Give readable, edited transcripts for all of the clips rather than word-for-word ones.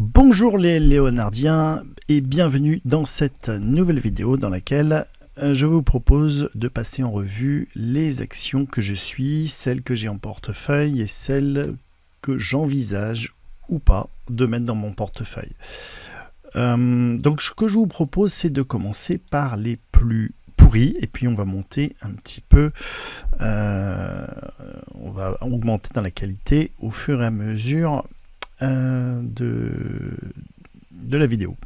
Bonjour les Léonardiens et bienvenue dans cette nouvelle vidéo dans laquelle je vous propose de passer en revue les actions que je suis, celles que j'ai en portefeuille et celles que j'envisage ou pas de mettre dans mon portefeuille. Donc ce que je vous propose, c'est de commencer par les plus pourris et puis on va monter un petit peu, on va augmenter dans la qualité au fur et à mesure de la vidéo.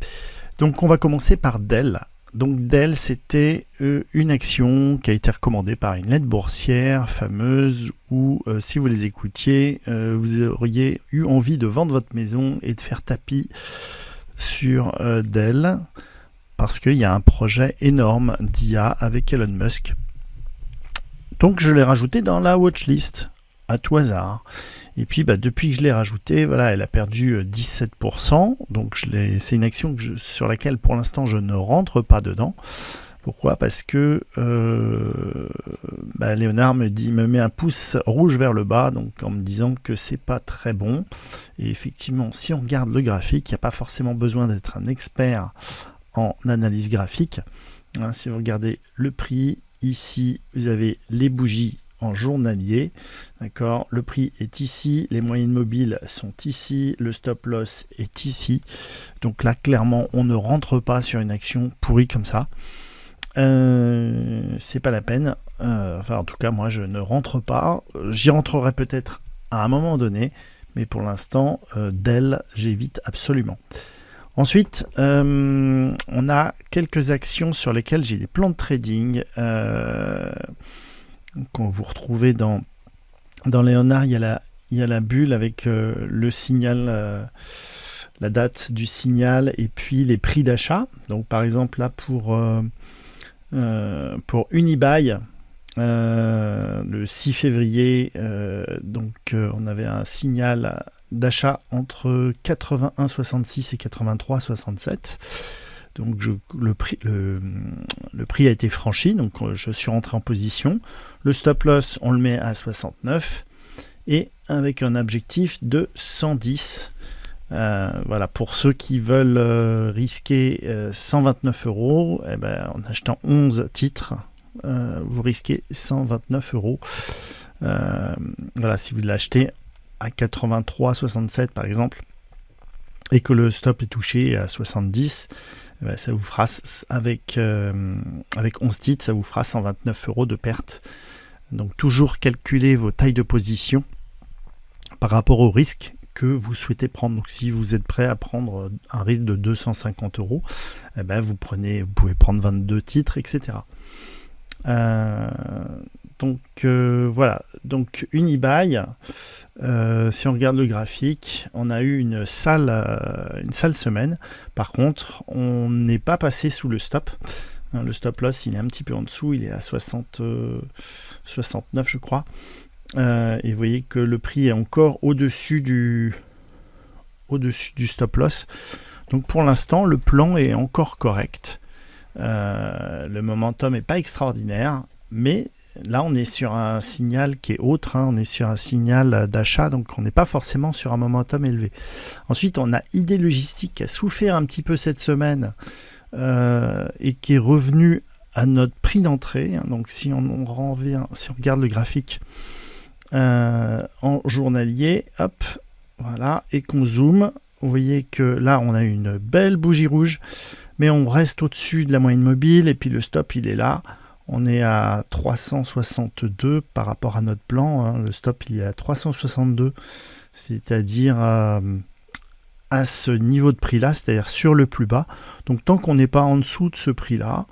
Donc on va commencer par Dell. Donc Dell, c'était une action qui a été recommandée par une lettre boursière fameuse où si vous les écoutiez, vous auriez eu envie de vendre votre maison et de faire tapis sur Dell parce qu'il y a un projet énorme d'IA avec Elon Musk. Donc je l'ai rajouté dans la watchlist à tout hasard. Et puis depuis que je l'ai rajouté, voilà, elle a perdu 17%. Donc c'est une action sur laquelle pour l'instant je ne rentre pas dedans. Pourquoi ? Parce que Léonard me met un pouce rouge vers le bas, donc en me disant que c'est pas très bon. Et effectivement, si on regarde le graphique, il n'y a pas forcément besoin d'être un expert en analyse graphique. Si vous regardez le prix, ici vous avez les bougies en journalier, d'accord, le prix est ici, les moyennes mobiles sont ici, le stop loss est ici, donc là clairement on ne rentre pas sur une action pourrie comme ça, c'est pas la peine, enfin en tout cas moi je ne rentre pas, j'y rentrerai peut-être à un moment donné, mais pour l'instant Dell j'évite absolument. Ensuite, on a quelques actions sur lesquelles j'ai des plans de trading, quand vous retrouvez dans Léonard, il y a la bulle avec le signal, la date du signal et puis les prix d'achat. Donc par exemple là pour Unibail, le 6 février, on avait un signal d'achat entre 81,66 et 83,67. Donc le prix a été franchi, donc je suis rentré en position. Le stop loss, on le met à 69 et avec un objectif de 110. Voilà, pour ceux qui veulent risquer 129 €, en achetant 11 titres, vous risquez 129 €. Voilà, si vous l'achetez à 83,67 par exemple, et que le stop est touché à 70, ça vous fera, avec 11 titres, ça vous fera 129 € de perte. Donc toujours calculer vos tailles de position par rapport au risque que vous souhaitez prendre. Donc si vous êtes prêt à prendre un risque de 250 €, vous pouvez prendre 22 titres, etc. Voilà, donc Unibail, si on regarde le graphique, on a eu une sale semaine. Par contre, on n'est pas passé sous le stop. Le stop loss, il est un petit peu en dessous, il est à 69 je crois. Et vous voyez que le prix est encore au-dessus du stop loss. Donc pour l'instant, le plan est encore correct. Le momentum n'est pas extraordinaire, mais là, on est sur un signal qui est autre, on est sur un signal d'achat, donc on n'est pas forcément sur un momentum élevé. Ensuite, on a ID Logistique qui a souffert un petit peu cette semaine et qui est revenu à notre prix d'entrée. Donc si on regarde le graphique en journalier, hop, voilà, et qu'on zoome, vous voyez que là, on a une belle bougie rouge, mais on reste au-dessus de la moyenne mobile, et puis le stop, il est là. On est à 362 par rapport à notre plan. Le stop, il est à 362, c'est-à-dire à ce niveau de prix-là, c'est-à-dire sur le plus bas. Donc, tant qu'on n'est pas en dessous de ce prix-là,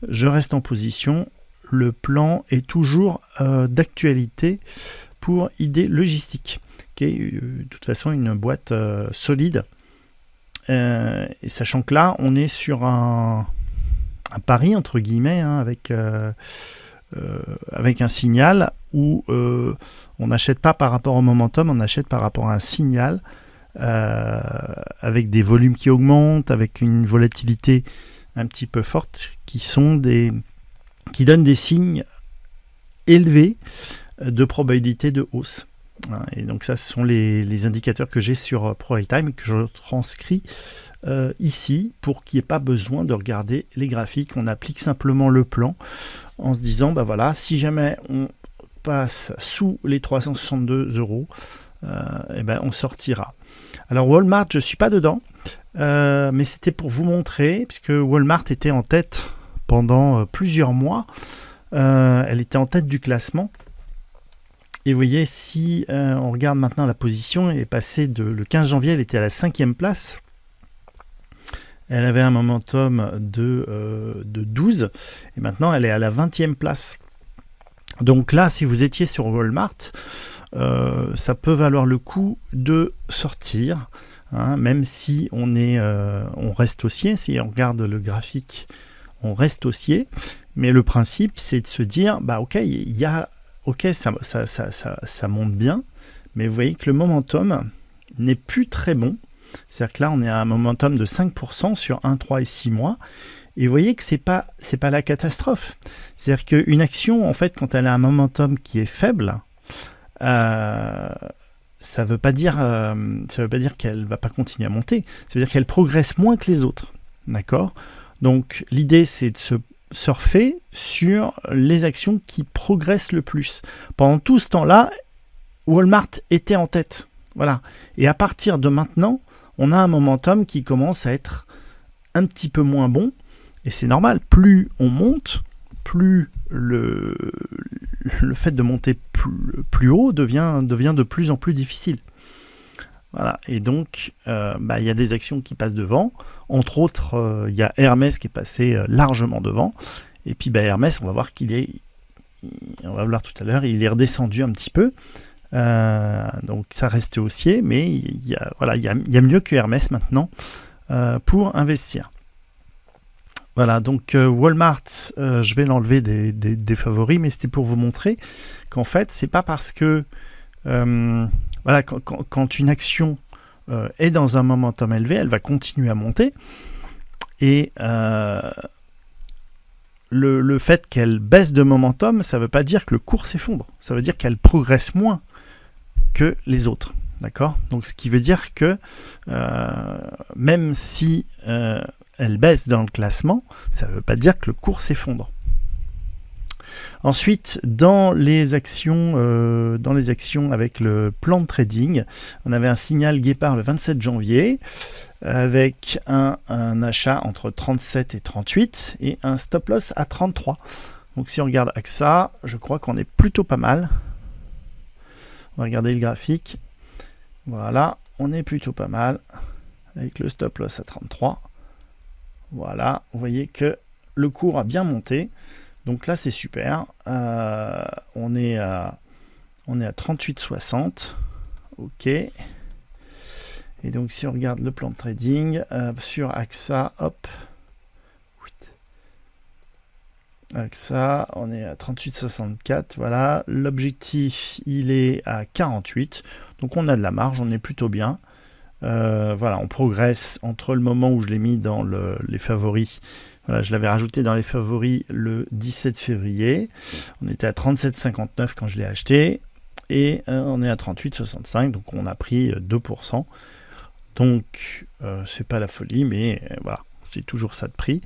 je reste en position. Le plan est toujours d'actualité pour ID Logistique, qui est de toute façon une boîte solide. Et sachant que là, on est sur un pari entre guillemets, avec un signal où on n'achète pas par rapport au momentum, on achète par rapport à un signal avec des volumes qui augmentent, avec une volatilité un petit peu forte, qui donnent des signes élevés de probabilité de hausse. Et donc ça, ce sont les indicateurs que j'ai sur ProRayTime que je transcris ici pour qu'il n'y ait pas besoin de regarder les graphiques. On applique simplement le plan en se disant, bah voilà, si jamais on passe sous les 362 €, et ben on sortira. Alors Walmart, je ne suis pas dedans, mais c'était pour vous montrer, puisque Walmart était en tête pendant plusieurs mois. Elle était en tête du classement. Et vous voyez, si on regarde maintenant la position, elle est passée le 15 janvier, elle était à la 5e place. Elle avait un momentum de 12, et maintenant elle est à la 20e place. Donc là, si vous étiez sur Walmart, ça peut valoir le coup de sortir, hein, même si on reste haussier. Si on regarde le graphique, on reste haussier. Mais le principe, c'est de se dire, bah ok, ça monte bien, mais vous voyez que le momentum n'est plus très bon. C'est-à-dire que là, on est à un momentum de 5% sur 1, 3 et 6 mois. Et vous voyez que c'est pas la catastrophe. C'est-à-dire qu'une action, en fait, quand elle a un momentum qui est faible, ça veut pas dire qu'elle va pas continuer à monter. Ça veut dire qu'elle progresse moins que les autres. D'accord ? Donc, l'idée, c'est de se surfer sur les actions qui progressent le plus. Pendant tout ce temps-là, Walmart était en tête. Voilà. Et à partir de maintenant, on a un momentum qui commence à être un petit peu moins bon. Et c'est normal. Plus on monte, plus le fait de monter plus haut devient de plus en plus difficile. Voilà. Et donc, y a des actions qui passent devant. Entre autres, il y a Hermès qui est passé largement devant. Et puis Hermès, on va voir on va voir tout à l'heure, il est redescendu un petit peu. Donc ça restait haussier, mais il y a mieux que Hermès maintenant pour investir. Voilà, donc Walmart, je vais l'enlever des favoris, mais c'était pour vous montrer qu'en fait, c'est pas parce que quand une action est dans un momentum élevé, elle va continuer à monter. Et le fait qu'elle baisse de momentum, ça ne veut pas dire que le cours s'effondre. Ça veut dire qu'elle progresse moins que les autres. D'accord ? Donc, ce qui veut dire que même si elle baisse dans le classement, ça ne veut pas dire que le cours s'effondre. Ensuite, dans les actions avec le plan de trading, on avait un signal guépard le 27 janvier avec un achat entre 37 et 38 et un stop loss à 33. Donc si on regarde AXA, je crois qu'on est plutôt pas mal. On va regarder le graphique. Voilà, on est plutôt pas mal avec le stop loss à 33. Voilà, vous voyez que le cours a bien monté. Donc là, c'est super. On est à 38,60. OK. Et donc, si on regarde le plan de trading sur AXA, hop. AXA, on est à 38,64. Voilà. L'objectif, il est à 48. Donc, on a de la marge. On est plutôt bien. Voilà, on progresse entre le moment où je l'ai mis dans les favoris. Voilà, je l'avais rajouté dans les favoris le 17 février. On était à 37,59 quand je l'ai acheté. Et on est à 38,65. Donc on a pris 2%. Donc c'est pas la folie, mais voilà, c'est toujours ça de prix.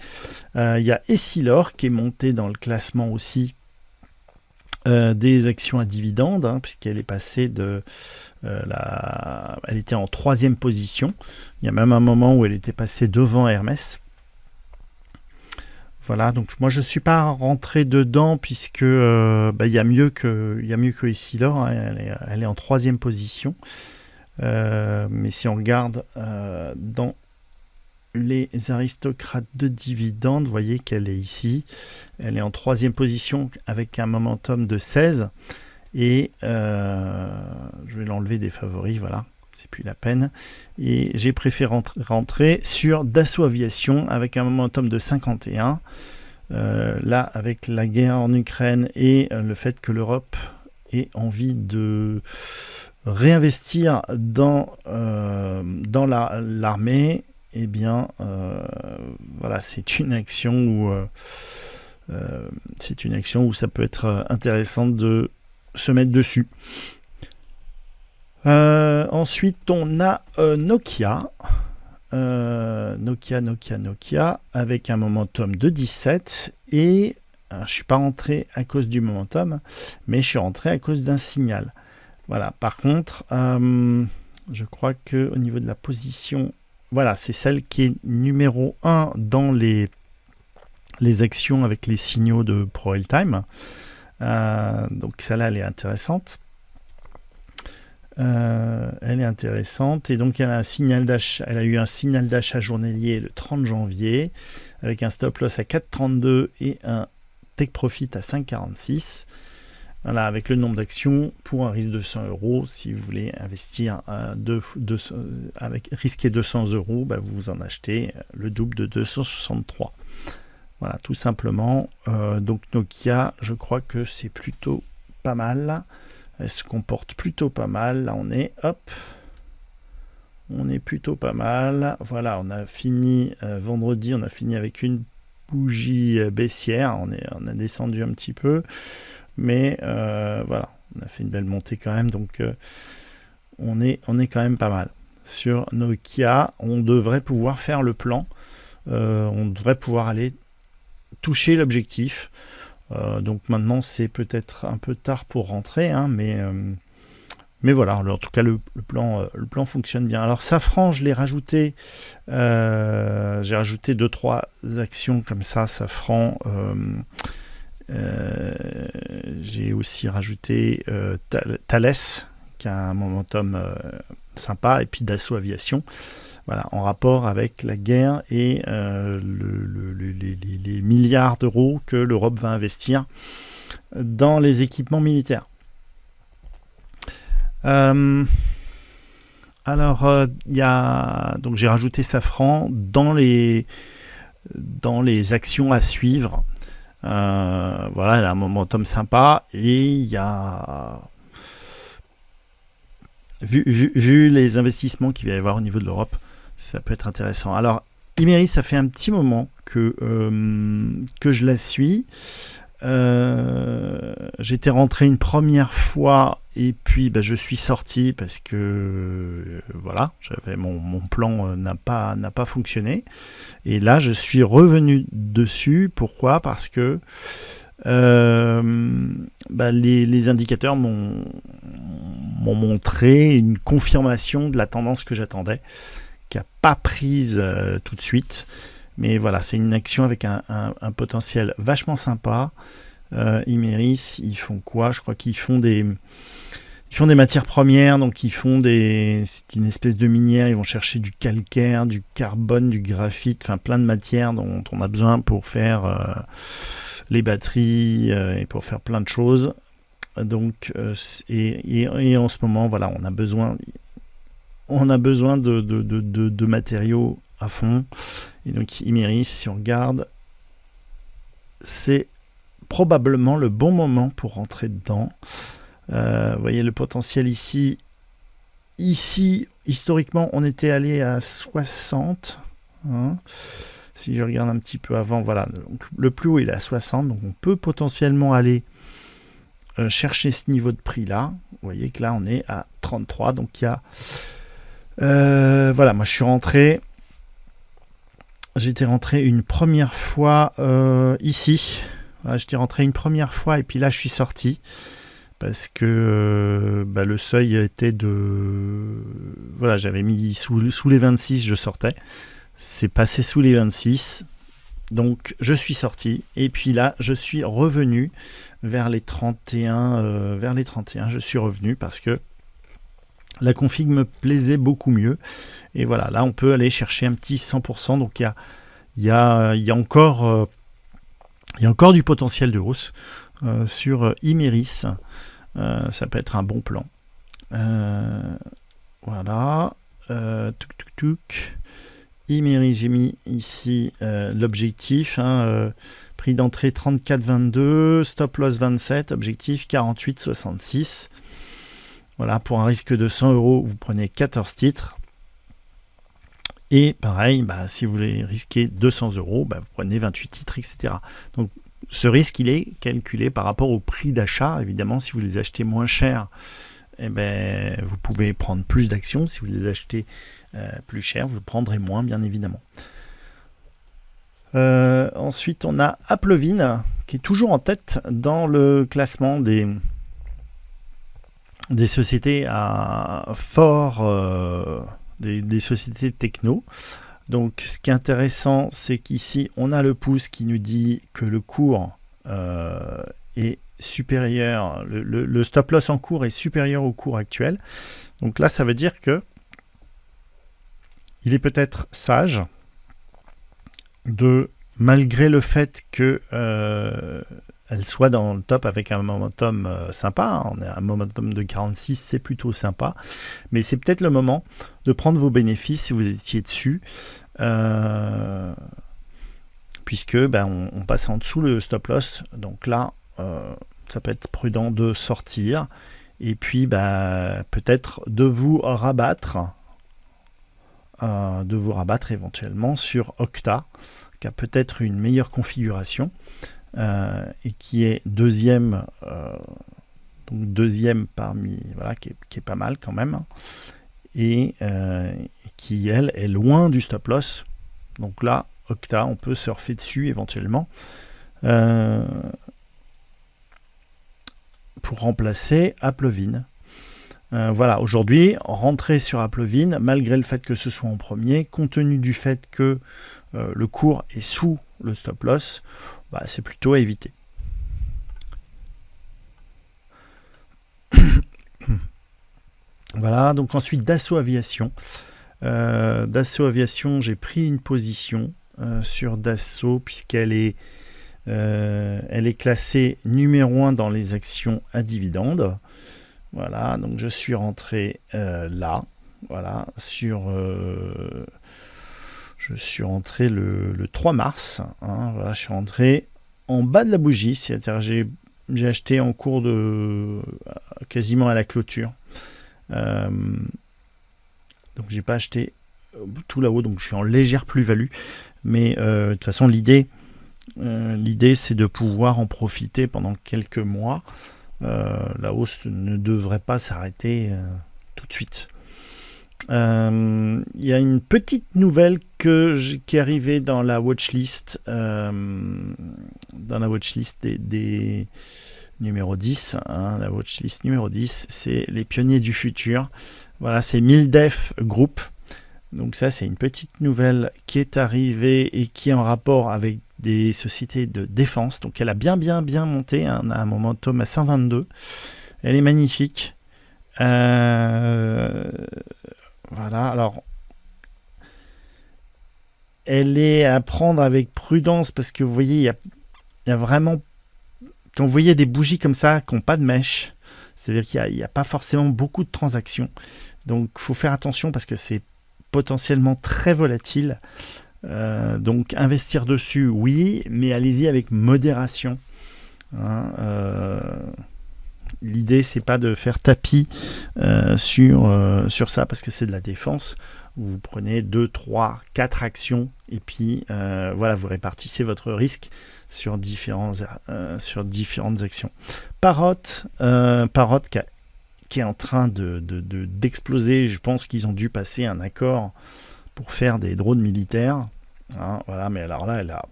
Il y a Essilor qui est monté dans le classement aussi des actions à dividendes, hein, puisqu'elle est passée elle était en 3e position. Il y a même un moment où elle était passée devant Hermès. Voilà, donc moi je ne suis pas rentré dedans puisque il y a mieux que Essilor, hein, elle est en 3e position. Mais si on regarde dans les aristocrates de dividendes, vous voyez qu'elle est ici. Elle est en 3e position avec un momentum de 16. Et je vais l'enlever des favoris, voilà. C'est plus la peine. Et j'ai préféré rentrer sur Dassault Aviation avec un momentum de 51. Là, avec la guerre en Ukraine et le fait que l'Europe ait envie de réinvestir dans l'armée, eh bien, voilà, c'est une action où ça peut être intéressant de se mettre dessus. Ensuite, on a Nokia. Nokia, avec un momentum de 17. Et je ne suis pas rentré à cause du momentum, mais je suis rentré à cause d'un signal. Voilà. Par contre, je crois qu'au niveau de la position, voilà, c'est celle qui est numéro 1 dans les actions avec les signaux de ProRealTime. Donc celle-là, elle est intéressante. Et donc elle a un signal d'achat. Elle a eu un signal d'achat journalier le 30 janvier avec un stop loss à 4,32 et un take profit à 5,46. Voilà, avec le nombre d'actions pour un risque de 100 euros. Si vous voulez investir avec risquer 200 euros, vous en achetez le double de 263. Voilà, tout simplement. Donc Nokia, je crois que c'est plutôt pas mal. Elle se comporte plutôt pas mal. Là, on est plutôt pas mal. Voilà, on a fini vendredi, on a fini avec une bougie baissière. On a descendu un petit peu, mais voilà, on a fait une belle montée quand même. Donc, on est quand même pas mal. Sur Nokia, on devrait pouvoir faire le plan. On devrait pouvoir aller toucher l'objectif. Donc maintenant c'est peut-être un peu tard pour rentrer, hein, mais voilà, en tout cas le plan fonctionne bien. Alors Safran, je l'ai rajouté, j'ai rajouté 2-3 actions comme ça, Safran. J'ai aussi rajouté Thales, qui a un momentum sympa, et puis Dassault Aviation. Voilà, en rapport avec la guerre et les milliards d'euros que l'Europe va investir dans les équipements militaires. Donc j'ai rajouté Safran dans les actions à suivre. Voilà, elle a un momentum sympa et il y a vu les investissements qu'il va y avoir au niveau de l'Europe, ça peut être intéressant. Alors, Imerys, ça fait un petit moment que je la suis. J'étais rentré une première fois et puis je suis sorti parce que voilà, mon plan n'a pas fonctionné. Et là, je suis revenu dessus. Pourquoi ? Parce que les indicateurs m'ont montré une confirmation de la tendance que j'attendais, qui n'a pas prise tout de suite, mais voilà, c'est une action avec un potentiel vachement sympa. Imerys, ils font quoi ? Je crois qu'ils font des matières premières, donc c'est une espèce de minière. Ils vont chercher du calcaire, du carbone, du graphite, enfin plein de matières dont on a besoin pour faire les batteries et pour faire plein de choses. Donc et en ce moment, voilà, on a besoin de matériaux à fond. Et donc Imerys, si on regarde, c'est probablement le bon moment pour rentrer dedans. Vous voyez le potentiel ici, historiquement, on était allé à 60. Hein. Si je regarde un petit peu avant, voilà, donc le plus haut il est à 60, donc on peut potentiellement aller chercher ce niveau de prix là. Vous voyez que là on est à 33, donc il y a voilà, moi je suis rentré, j'étais rentré une première fois ici. Voilà, j'étais rentré une première fois et puis là je suis sorti parce que le seuil était de, voilà, j'avais mis sous les 26, je sortais, c'est passé sous les 26, donc je suis sorti et puis là je suis revenu vers les 31, je suis revenu parce que la config me plaisait beaucoup mieux. Et voilà, là on peut aller chercher un petit 100%. Donc il y a encore du potentiel de hausse sur Imerys. Ça peut être un bon plan. Voilà. Imerys, j'ai mis ici l'objectif. Prix d'entrée 34,22, stop loss 27, objectif 48,66. Voilà, pour un risque de 100 euros, vous prenez 14 titres. Et pareil, si vous voulez risquer 200 euros, vous prenez 28 titres, etc. Donc, ce risque, il est calculé par rapport au prix d'achat. Évidemment, si vous les achetez moins cher, eh ben, vous pouvez prendre plus d'actions. Si vous les achetez plus cher, vous prendrez moins, bien évidemment. Ensuite, on a Applevin, qui est toujours en tête dans le classement des sociétés à fort, des sociétés techno. Donc, ce qui est intéressant, c'est qu'ici, on a le pouce qui nous dit que le cours est supérieur, le stop loss en cours est supérieur au cours actuel. Donc là, ça veut dire que il est peut-être sage de, malgré le fait que elle soit dans le top avec un momentum sympa, on est à un momentum de 46, c'est plutôt sympa, mais c'est peut-être le moment de prendre vos bénéfices si vous étiez dessus, puisque on passe en dessous le stop loss, donc là ça peut être prudent de sortir, et puis peut-être de vous rabattre éventuellement sur Okta, qui a peut-être une meilleure configuration, et qui est deuxième parmi, voilà, qui est pas mal quand même, et qui elle est loin du stop loss. Donc là, Okta, on peut surfer dessus éventuellement pour remplacer Applevin. Voilà, aujourd'hui, rentrer sur Applevin, malgré le fait que ce soit en premier, compte tenu du fait que le cours est sous le stop loss, c'est plutôt à éviter. Voilà, donc ensuite Dassault Aviation. Dassault Aviation, j'ai pris une position sur Dassault puisqu'elle est classée numéro 1 dans les actions à dividendes. Voilà, donc je suis rentré là, voilà, je suis rentré le 3 mars, hein, voilà, je suis rentré en bas de la bougie, c'est-à-dire j'ai acheté en cours de quasiment à la clôture, donc j'ai pas acheté tout là-haut, donc je suis en légère plus-value, mais de toute façon l'idée c'est de pouvoir en profiter pendant quelques mois. La hausse ne devrait pas s'arrêter tout de suite. Il y a une petite nouvelle qui est arrivée dans la watchlist, des numéro 10, hein, la watchlist numéro 10, c'est les pionniers du futur. Voilà, c'est Mildef Group. Donc ça, c'est une petite nouvelle qui est arrivée et qui est en rapport avec des sociétés de défense. Donc elle a bien monté, hein, on a un momentum à 122. Elle est magnifique. Voilà, alors elle est à prendre avec prudence parce que vous voyez, il y a vraiment, quand vous voyez des bougies comme ça qui n'ont pas de mèche, c'est-à-dire qu'il n'y a pas forcément beaucoup de transactions. Donc il faut faire attention parce que c'est potentiellement très volatile. Donc investir dessus, oui, mais allez-y avec modération. Hein, l'idée, c'est pas de faire tapis sur ça parce que c'est de la défense. Vous prenez 2, 3, 4 actions et puis voilà, vous répartissez votre risque sur différentes actions. Parrot qui est en train d'exploser. Je pense qu'ils ont dû passer un accord pour faire des drones militaires. Hein, voilà, mais alors là, elle a...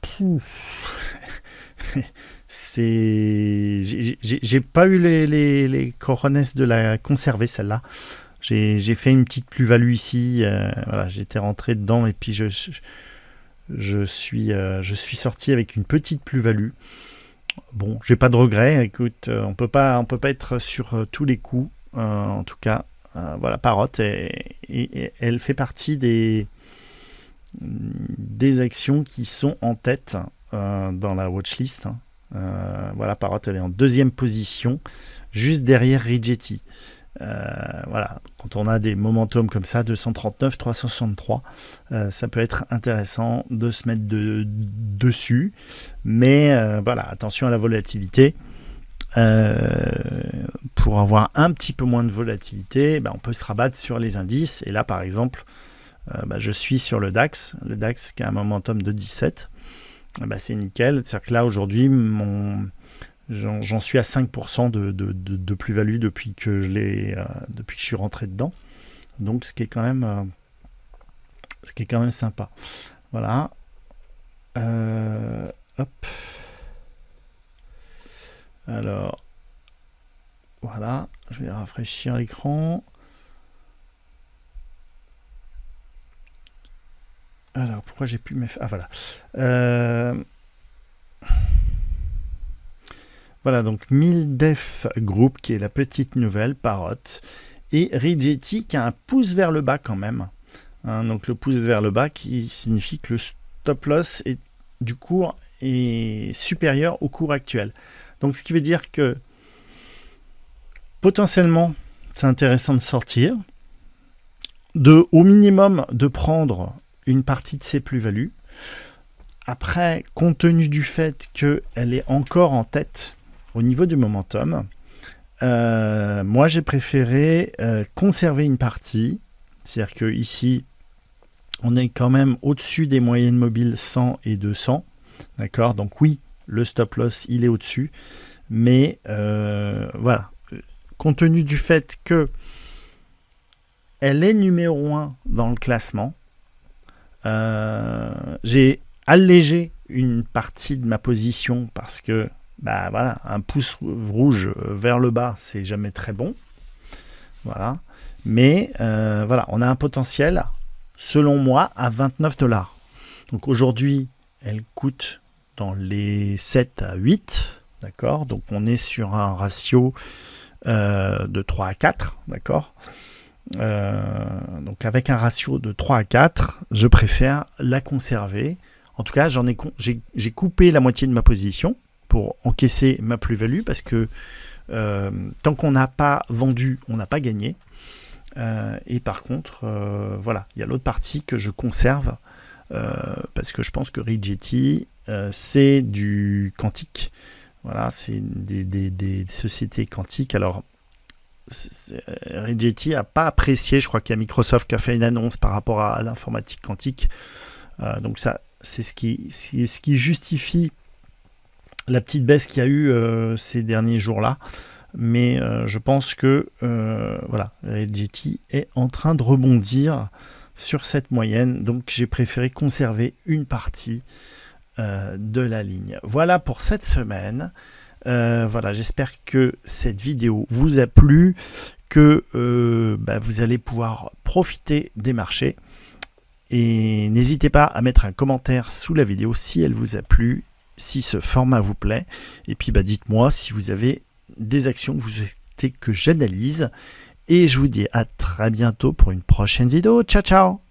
J'ai pas eu les cojones de la conserver, celle-là. J'ai fait une petite plus-value ici. Voilà, j'étais rentré dedans et puis je suis sorti avec une petite plus-value. Bon, j'ai pas de regrets. Écoute, on peut pas être sur tous les coups. En tout cas, voilà, Parrot, et elle fait partie des actions qui sont en tête dans la watchlist. Voilà, Parrot, elle est en deuxième position, juste derrière Rigetti. Voilà, quand on a des momentum comme ça, 239, 363, ça peut être intéressant de se mettre dessus, mais voilà, attention à la volatilité. Pour avoir un petit peu moins de volatilité, on peut se rabattre sur les indices, et là par exemple je suis sur le DAX qui a un momentum de 17, c'est nickel. C'est-à-dire que là aujourd'hui J'en suis à 5% de plus-value depuis que je suis rentré dedans. Donc ce qui est quand même sympa. Voilà. Hop. Alors, voilà. Je vais rafraîchir l'écran. Alors, pourquoi j'ai pu me faire... Ah, voilà. Voilà, donc 1000 Def Group, qui est la petite nouvelle, Parrot, et Rigetti, qui a un pouce vers le bas quand même. Hein, donc le pouce vers le bas, qui signifie que le stop loss du cours est supérieur au cours actuel. Donc ce qui veut dire que potentiellement, c'est intéressant de sortir, au minimum de prendre une partie de ses plus-values. Après, compte tenu du fait qu'elle est encore en tête au niveau du momentum, moi j'ai préféré conserver une partie. C'est-à-dire que ici, on est quand même au-dessus des moyennes mobiles 100 et 200. D'accord? Donc oui, le stop loss, il est au-dessus. Mais voilà, compte tenu du fait que elle est numéro 1 dans le classement, j'ai allégé une partie de ma position parce que voilà, un pouce rouge vers le bas, c'est jamais très bon. Voilà. Mais voilà, on a un potentiel, selon moi, à 29 $. Donc aujourd'hui, elle coûte dans les 7 à 8. D'accord? Donc on est sur un ratio de 3 à 4. D'accord? Donc avec un ratio de 3 à 4, je préfère la conserver. En tout cas, j'ai coupé la moitié de ma position pour encaisser ma plus-value parce que tant qu'on n'a pas vendu, on n'a pas gagné. Et par contre, voilà, il y a l'autre partie que je conserve parce que je pense que Rigetti, c'est du quantique. Voilà, c'est des sociétés quantiques. Alors, Rigetti n'a pas apprécié, je crois qu'il y a Microsoft qui a fait une annonce par rapport à l'informatique quantique. Donc ça, c'est ce qui justifie la petite baisse qu'il y a eu ces derniers jours-là. Mais je pense que voilà, Rigetti est en train de rebondir sur cette moyenne. Donc j'ai préféré conserver une partie de la ligne. Voilà pour cette semaine. Voilà, j'espère que cette vidéo vous a plu, que vous allez pouvoir profiter des marchés. Et n'hésitez pas à mettre un commentaire sous la vidéo si elle vous a plu, si ce format vous plaît. Et puis dites-moi si vous avez des actions que vous souhaitez que j'analyse. Et je vous dis à très bientôt pour une prochaine vidéo. Ciao, ciao!